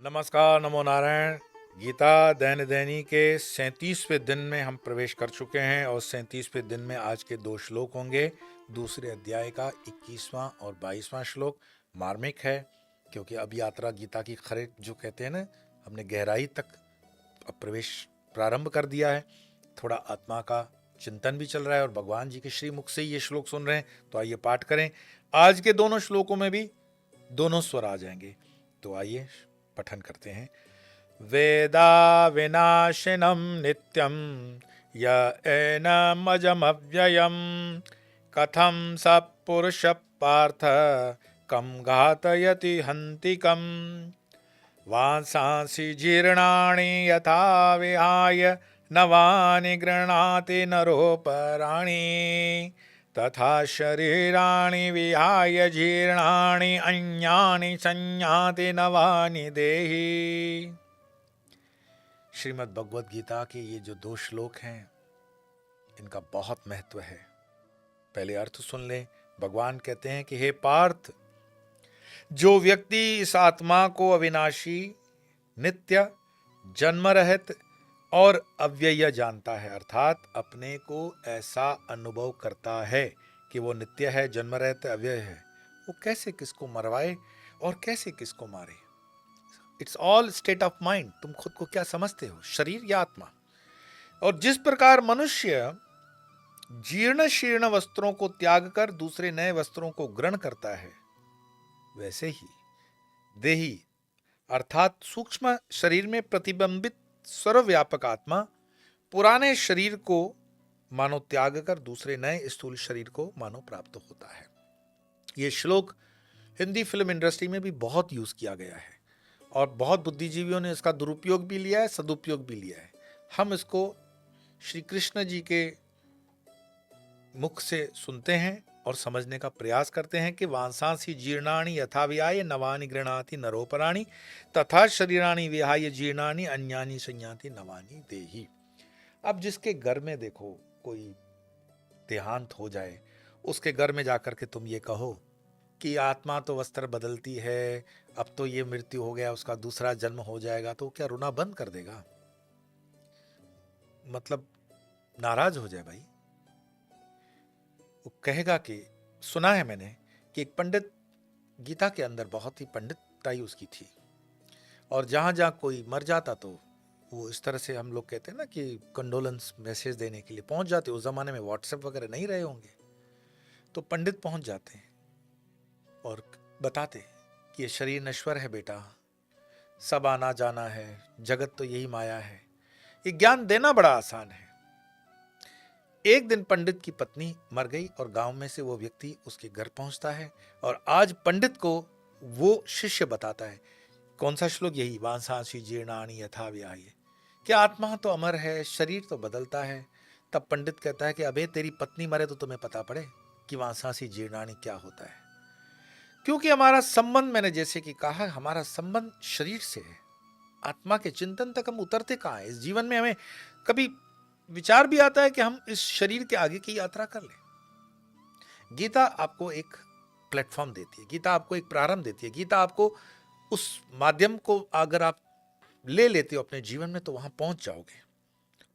नमस्कार, नमो नारायण। गीता दैन्य दैनी के 37वें दिन में हम प्रवेश कर चुके हैं और 37वें दिन में आज के 2 श्लोक होंगे। दूसरे अध्याय का 21वां और 22वां श्लोक मार्मिक है, क्योंकि अब यात्रा गीता की खरे जो कहते हैं ना, हमने गहराई तक अब प्रवेश प्रारंभ कर दिया है। थोड़ा आत्मा का चिंतन भी चल रहा है और भगवान जी के श्रीमुख से ये श्लोक सुन रहे हैं। तो आइए पाठ करें। आज के दोनों श्लोकों में भी दोनों स्वर आ जाएंगे। तो आइए पठन करते हैं। वेदा विनाशिनम नित्यम य एनमजमव्ययम् कथं स पुरुष पार्थ कम घातयति हन्तिकम् वांसांसि जीर्णानि यथा विहाय नवानि गृह्णाति नरोपराणि तथा शरीराणि विहाय जीर्णानि अन्यानि संयाति नवानि देहि। श्रीमद् भगवद गीता के ये जो 2 श्लोक हैं, इनका बहुत महत्व है। पहले अर्थ सुन लें। भगवान कहते हैं कि हे पार्थ, जो व्यक्ति इस आत्मा को अविनाशी, नित्य, जन्म रहित और अव्यय जानता है, अर्थात अपने को ऐसा अनुभव करता है कि वो नित्य है, जन्म रहित, अव्यय है, वो कैसे किसको मरवाए और कैसे किसको मारे। It's all state of mind. तुम खुद को क्या समझते हो, शरीर या आत्मा? और जिस प्रकार मनुष्य जीर्ण शीर्ण वस्त्रों को त्याग कर दूसरे नए वस्त्रों को ग्रहण करता है, वैसे ही देही अर्थात सूक्ष्म शरीर में प्रतिबिंबित सर्वव्यापक आत्मा पुराने शरीर को मानो त्याग कर दूसरे नए स्थूल शरीर को मानो प्राप्त होता है। यह श्लोक हिंदी फिल्म इंडस्ट्री में भी बहुत यूज किया गया है और बहुत बुद्धिजीवियों ने इसका दुरुपयोग भी लिया है, सदुपयोग भी लिया है। हम इसको श्री कृष्ण जी के मुख से सुनते हैं और समझने का प्रयास करते हैं कि वांसांसि जीर्णानि यथा विहाय नवानि गृह्णाति नरोपराणि तथा शरीराणि विहाय जीर्णानि अन्यानि संयाति नवानि देहि। अब जिसके घर में देखो कोई देहांत हो जाए, उसके घर में जाकर के तुम ये कहो कि आत्मा तो वस्त्र बदलती है, अब तो ये मृत्यु हो गया, उसका दूसरा जन्म हो जाएगा, तो क्या रोना बंद कर देगा? मतलब नाराज हो जाए भाई। वो कहेगा कि सुना है मैंने कि एक पंडित, गीता के अंदर बहुत ही पंडिताई उसकी थी, और जहां जहां कोई मर जाता तो वो इस तरह से, हम लोग कहते हैं ना कि कंडोलेंस मैसेज देने के लिए पहुंच जाते। उस जमाने में व्हाट्सएप वगैरह नहीं रहे होंगे, तो पंडित पहुंच जाते हैं और बताते कि ये शरीर नश्वर है बेटा, सब आना जाना है, जगत तो यही माया है। ये ज्ञान देना बड़ा आसान है। एक दिन पंडित की पत्नी मर गई और गांव में से वो व्यक्ति उसके घर पहुंचता है और आज पंडित को वो शिष्य बताता है कौन सा श्लोक, यही वांसांसि जीर्णानि यथा विहाय, कि आत्मा तो अमर है, शरीर तो बदलता है। तब पंडित कहता है कि अबे तेरी पत्नी मरे तो तुम्हें पता पड़े कि वांसांसि जीर्णानि क्या होता है। क्योंकि हमारा संबंध, मैंने जैसे कि कहा, हमारा संबंध शरीर से है। आत्मा के चिंतन तक हम उतरते कहाँ हैं? इस जीवन में हमें कभी विचार भी आता है कि हम इस शरीर के आगे की यात्रा कर लें? गीता आपको एक प्लेटफॉर्म देती है, गीता आपको एक प्रारंभ देती है, गीता आपको उस माध्यम को अगर आप ले लेते हो अपने जीवन में तो वहां पहुंच जाओगे।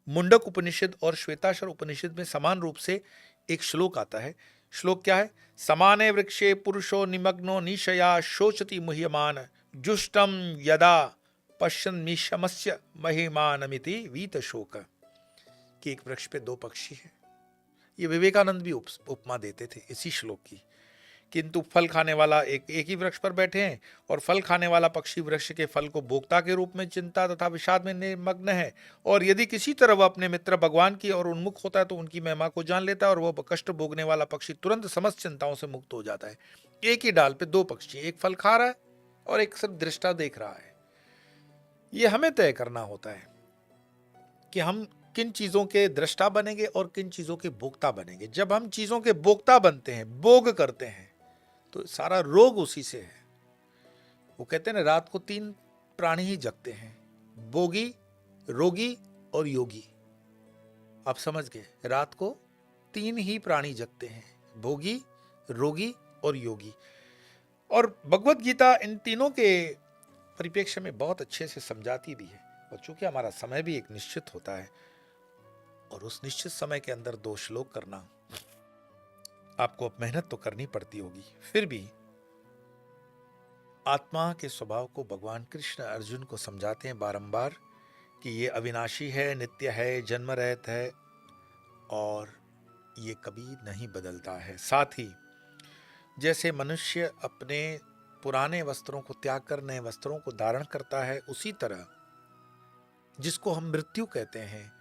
मुंडक उपनिषद और श्वेताश्वर उपनिषद में समान रूप से एक श्लोक आता है। श्लोक क्या है? समाने वृक्षे पुरुषो निमग्नो निशया शोचति मुह्यमान जुष्टम यदा पश्यन् मीशमस्य महिमानमिति वीत शोक। कि एक वृक्ष पे 2 पक्षी हैं। ये विवेकानंद भी उपमा देते थे इसी श्लोक की। किंतु फल खाने वाला एक ही वृक्ष पर बैठे हैं और फल खाने वाला पक्षी वृक्ष के फल को भोक्ता के रूप में चिंता तथा विषाद में निमग्न है, और यदि किसी तरह वह अपने मित्र भगवान की ओर उन्मुख होता है तो उनकी महिमा को जान लेता है और वह कष्ट भोगने वाला पक्षी तुरंत समस्त चिंताओं से मुक्त हो जाता है। एक ही डाल पे 2 पक्षी, एक फल खा रहा है और एक सिर्फ दृष्टा देख रहा है। ये हमें तय करना होता है कि हम किन चीजों के दृष्टा बनेंगे और किन चीजों के भोक्ता बनेंगे। जब हम चीजों के भोक्ता बनते हैं, भोग करते हैं, तो सारा रोग उसी से है। वो कहते हैं ना, रात को 3 प्राणी ही जगते हैं, भोगी, रोगी और योगी। आप समझ गए? रात को 3 ही प्राणी जगते हैं, भोगी, रोगी और योगी। और भगवत गीता इन तीनों के परिप्रेक्ष्य में बहुत अच्छे से समझाती भी है। और चूंकि हमारा समय भी एक निश्चित होता है और उस निश्चित समय के अंदर 2 श्लोक करना, आपको अब मेहनत तो करनी पड़ती होगी, फिर भी आत्मा के स्वभाव को भगवान कृष्ण अर्जुन को समझाते हैं बारंबार कि ये अविनाशी है, नित्य है, जन्म रहित है और ये कभी नहीं बदलता है। साथ ही जैसे मनुष्य अपने पुराने वस्त्रों को त्याग कर नए वस्त्रों को धारण करता है, उसी तरह जिसको हम मृत्यु कहते हैं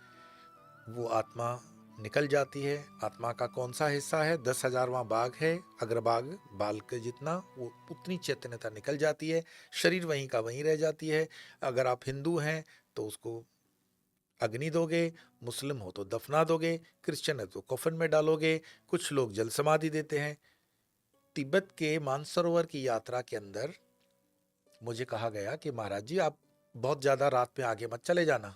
वो आत्मा निकल जाती है। आत्मा का कौन सा हिस्सा है? 10,000वां भाग है, अग्रभाग, बाल के जितना, वो उतनी चैतन्यता निकल जाती है, शरीर वहीं का वहीं रह जाती है। अगर आप हिंदू हैं तो उसको अग्नि दोगे, मुस्लिम हो तो दफना दोगे, क्रिश्चियन है तो कफन में डालोगे, कुछ लोग जल समाधि देते हैं। तिब्बत के मानसरोवर की यात्रा के अंदर मुझे कहा गया कि महाराज जी आप बहुत ज्यादा रात में आगे मत चले जाना,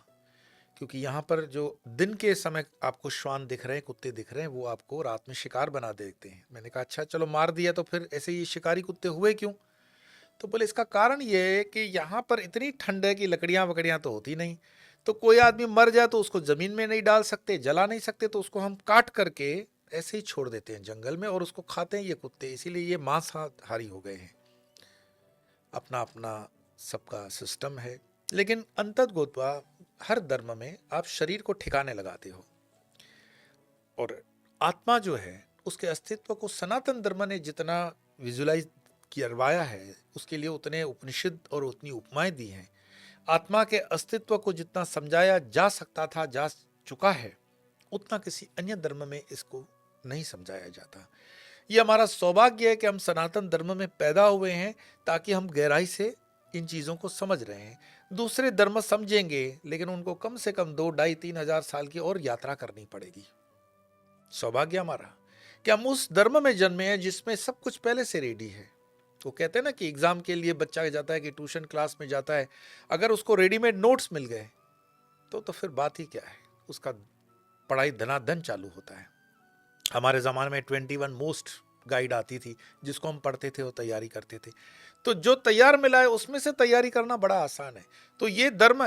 क्योंकि यहाँ पर जो दिन के समय आपको श्वान दिख रहे हैं, कुत्ते दिख रहे हैं, वो आपको रात में शिकार बना देते हैं। मैंने कहा अच्छा चलो मार दिया तो फिर ऐसे ये शिकारी कुत्ते हुए क्यों? तो बोले इसका कारण ये है कि यहाँ पर इतनी ठंड है कि लकड़ियां वकड़ियां तो होती नहीं, तो कोई आदमी मर जाए तो उसको जमीन में नहीं डाल सकते, जला नहीं सकते, तो उसको हम काट करके ऐसे ही छोड़ देते हैं जंगल में और उसको खाते हैं ये कुत्ते, इसीलिए ये मांसाहारी हो गए हैं। अपना अपना सबका सिस्टम है, लेकिन अंततगोत्वा हर धर्म में आप शरीर को ठिकाने लगाते हो और आत्मा जो है उसके अस्तित्व को सनातन धर्म ने जितना विजुलाइज करवाया है उसके लिए उतने उपनिषद और उतनी उपमाएं दी हैं। आत्मा के अस्तित्व को जितना समझाया जा सकता था, जा चुका है, उतना किसी अन्य धर्म में इसको नहीं समझाया जाता। ये हमारा सौभाग्य है कि हम सनातन धर्म में पैदा हुए हैं ताकि हम गहराई से इन चीजों को समझ रहे हैं। दूसरे धर्म समझेंगे लेकिन उनको कम से कम 2, 2.5, 3,000 साल की और यात्रा करनी पड़ेगी। सौभाग्य हमारा कि हम उस धर्म में जन्मे हैं जिसमें सब कुछ पहले से रेडी है। वो कहते हैं ना कि एग्जाम के लिए बच्चा जाता है कि ट्यूशन क्लास में जाता है, अगर उसको रेडीमेड नोट्स मिल गए तो फिर बात ही क्या है, उसका पढ़ाई धनाधन चालू होता है। हमारे ज़माने में 21 मोस्ट गाइड आती थी जिसको हम पढ़ते थे और तैयारी करते थे, तो जो तैयार मिला है उसमें से तैयारी करना बड़ा आसान है। तो ये धर्म,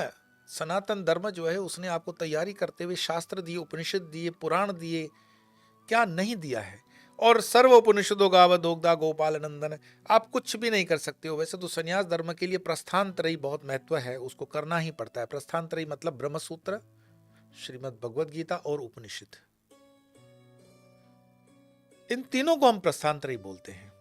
सनातन धर्म जो है, उसने आपको तैयारी करते हुए शास्त्र दिए, उपनिषद दिए, पुराण दिए, क्या नहीं दिया है। और सर्व उपनिषदों गावदोग्धा गोपाल नंदन, आप कुछ भी नहीं कर सकते हो। वैसे तो संन्यास धर्म के लिए प्रस्थानत्रयी बहुत महत्व है, उसको करना ही पड़ता है। प्रस्थानत्रयी मतलब ब्रह्मसूत्र, श्रीमद् भगवद गीता और उपनिषद, इन तीनों को हम प्रस्थानत्रयी बोलते हैं।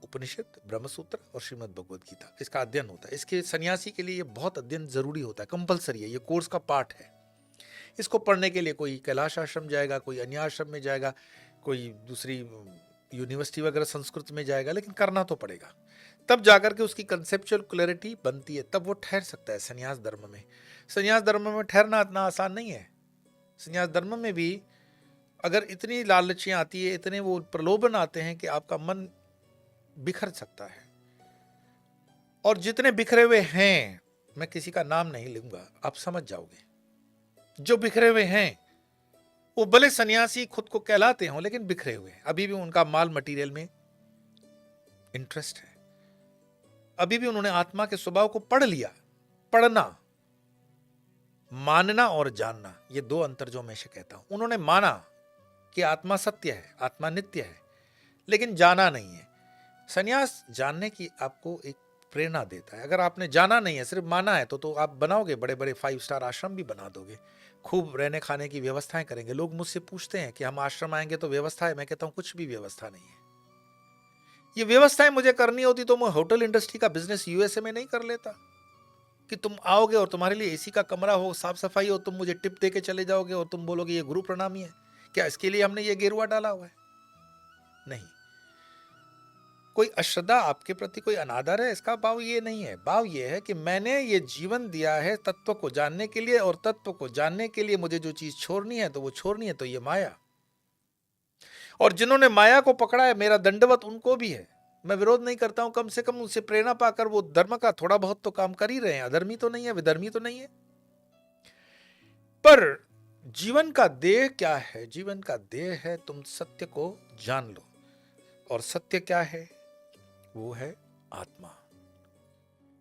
उपनिषद, ब्रह्मसूत्र और श्रीमद् भगवद गीता, इसका अध्ययन होता है। इसके सन्यासी के लिए ये बहुत अध्ययन जरूरी होता है, कंपलसरी है, ये कोर्स का पार्ट है। इसको पढ़ने के लिए कोई कैलाश आश्रम जाएगा, कोई अन्य आश्रम में जाएगा, कोई दूसरी यूनिवर्सिटी वगैरह संस्कृत में जाएगा, लेकिन करना तो पड़ेगा। तब जाकर के उसकी कंसेप्चुअल क्लैरिटी बनती है, तब वो ठहर सकता है संन्यास धर्म में। संन्यास धर्म में ठहरना इतना आसान नहीं है। संन्यास धर्म में भी अगर इतनी लालचियां आती है, इतने वो प्रलोभन आते हैं कि आपका मन बिखर सकता है। और जितने बिखरे हुए हैं, मैं किसी का नाम नहीं लूंगा, आप समझ जाओगे, जो बिखरे हुए हैं वो भले सन्यासी खुद को कहलाते हों लेकिन बिखरे हुए हैं। अभी भी उनका माल मटेरियल में इंटरेस्ट है, अभी भी उन्होंने आत्मा के स्वभाव को पढ़ लिया। पढ़ना, मानना और जानना, ये 2 अंतर जो मैं से कहता हूं। उन्होंने माना कि आत्मा सत्य है, आत्मा नित्य है, लेकिन जाना नहीं है। संन्यास जानने की आपको एक प्रेरणा देता है। अगर आपने जाना नहीं है, सिर्फ माना है, तो आप बनाओगे बड़े बड़े 5 स्टार आश्रम भी बना दोगे, खूब रहने खाने की व्यवस्थाएं करेंगे। लोग मुझसे पूछते हैं कि हम आश्रम आएंगे तो व्यवस्था है? मैं कहता हूं कुछ भी व्यवस्था नहीं है। ये व्यवस्थाएं मुझे करनी होती तो मैं होटल इंडस्ट्री का बिजनेस यूएसए में नहीं कर लेता, कि तुम आओगे और तुम्हारे लिए एसी का कमरा हो, साफ सफाई हो, तुम मुझे टिप दे के चले जाओगे और तुम बोलोगे ये गुरु प्रणामी है। क्या इसके लिए हमने ये गेरुआ डाला हुआ है? नहीं। कोई अश्रद्धा आपके प्रति, कोई अनादर है, इसका भाव ये नहीं है। भाव ये है कि मैंने ये जीवन दिया है तत्व को जानने के लिए, और तत्व को जानने के लिए मुझे जो चीज छोड़नी है तो वो छोड़नी है, तो ये माया। और जिन्होंने माया को पकड़ा है, मेरा दंडवत उनको भी है। मैं विरोध नहीं करता हूं, कम से कम उनसे प्रेरणा पाकर वो धर्म का थोड़ा बहुत तो काम कर ही रहे हैं। अधर्मी तो नहीं है, विधर्मी तो नहीं है। पर जीवन का ध्येय क्या है? जीवन का ध्येय है तुम सत्य को जान लो, और सत्य क्या है? वो है आत्मा।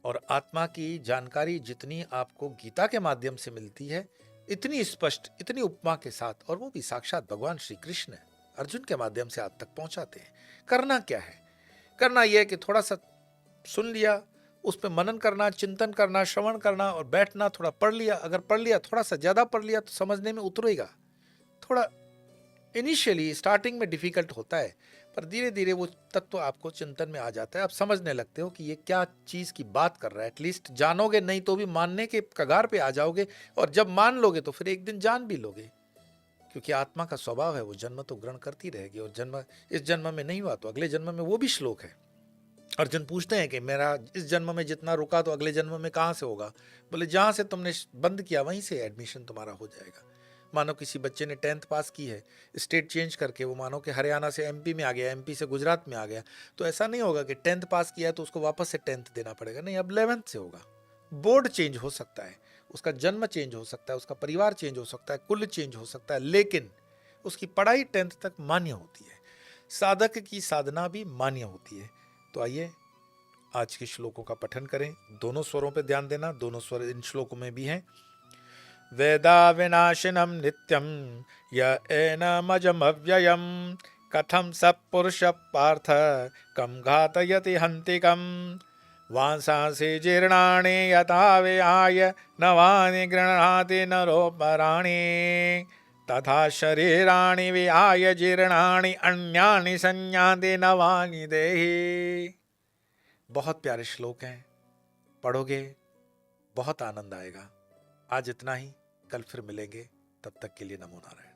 और आत्मा की जानकारी जितनी आपको गीता के माध्यम से मिलती है, इतनी स्पष्ट, इतनी उपमा के साथ, और वो भी साक्षात भगवान श्री कृष्ण अर्जुन के माध्यम से आप तक पहुंचाते हैं। करना क्या है? करना यह है कि थोड़ा सा सुन लिया, उस पर मनन करना, चिंतन करना, श्रवण करना और बैठना, थोड़ा पढ़ लिया। अगर पढ़ लिया, थोड़ा सा ज्यादा पढ़ लिया तो समझने में उतरेगा। थोड़ा इनिशियली स्टार्टिंग में डिफिकल्ट होता है, पर धीरे धीरे वो तत्व आपको चिंतन में आ जाता है। आप समझने लगते हो कि ये क्या चीज की बात कर रहा है। एटलीस्ट जानोगे नहीं तो भी मानने के कगार पे आ जाओगे, और जब मान लोगे तो फिर एक दिन जान भी लोगे, क्योंकि आत्मा का स्वभाव है, वो जन्म तो ग्रहण करती रहेगी। और जन्म इस जन्म में नहीं हुआ तो अगले जन्म में। वो भी श्लोक है। अर्जुन पूछते हैं कि मेरा इस जन्म में जितना रुका तो अगले जन्म में कहाँ से होगा? बोले जहाँ से तुमने बंद किया वहीं से एडमिशन तुम्हारा हो जाएगा। मानो किसी बच्चे ने 10th पास की है, स्टेट चेंज करके, वो मानो कि हरियाणा से एमपी में आ गया, एमपी से गुजरात में आ गया, तो ऐसा नहीं होगा कि 10th पास किया है तो उसको वापस से 10th देना पड़ेगा। नहीं, अब 11th से होगा। बोर्ड चेंज हो सकता है, उसका जन्म चेंज हो सकता है, उसका परिवार चेंज हो सकता है, कुल चेंज हो सकता है, लेकिन उसकी पढ़ाई 10th तक मान्य होती है। साधक की साधना भी मान्य होती है। तो आइए आज के श्लोकों का पठन करें। दोनों स्वरों पर ध्यान देना, दोनों स्वर इन श्लोकों में भी हैं। वेदा विनाशिनम नित्यम य एनमजमव्ययम कथम सत्पुरुष पार्थ कम घातयति हन्तिकम वांसांसि जीर्णानि यथा विहाय नवानि गृह्णाति नरोपराणि तथा शरीराणि विहाय जीर्णानि अन्यानि संयाति नवानि देहि। बहुत प्यारे श्लोक हैं, पढ़ोगे बहुत आनंद आएगा। आज इतना ही, कल फिर मिलेंगे। तब तक के लिए नमो नारायण।